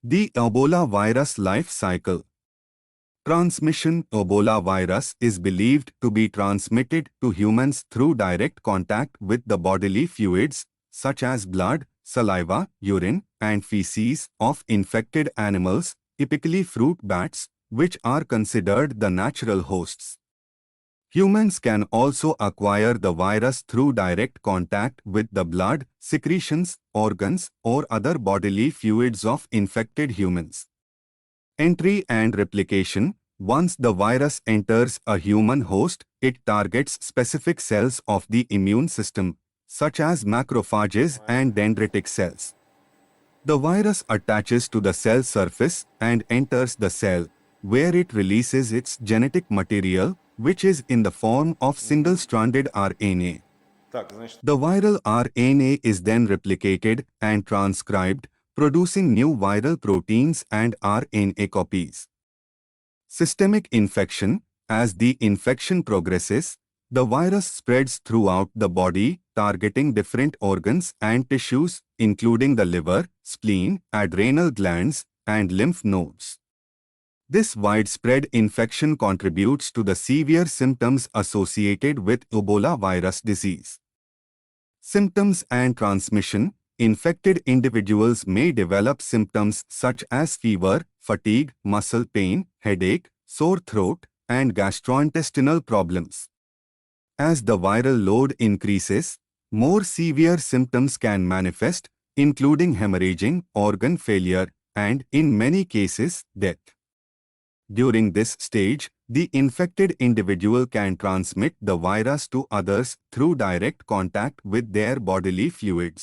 The Ebola virus life cycle. Transmission. Ebola virus is believed to be transmitted to humans through direct contact with the bodily fluids, such as blood, saliva, urine, and feces of infected animals, typically fruit bats, which are considered the natural hosts. Humans can also acquire the virus through direct contact with the blood, secretions, organs, or other bodily fluids of infected humans. Entry and replication. Once the virus enters a human host, it targets specific cells of the immune system, such as macrophages and dendritic cells. The virus attaches to the cell surface and enters the cell, where it releases its genetic material, which is in the form of single-stranded RNA. Так, значит, The viral RNA is then replicated and transcribed, producing new viral proteins and RNA copies. Systemic infection. As the infection progresses, the virus spreads throughout the body, targeting different organs and tissues, including the liver, spleen, adrenal glands, and lymph nodes. This widespread infection contributes to the severe symptoms associated with Ebola virus disease. Symptoms and transmission. Infected individuals may develop symptoms such as fever, fatigue, muscle pain, headache, sore throat, and gastrointestinal problems. As the viral load increases, more severe symptoms can manifest, including hemorrhaging, organ failure, and, in many cases, death. During this stage, the infected individual can transmit the virus to others through direct contact with their bodily fluids.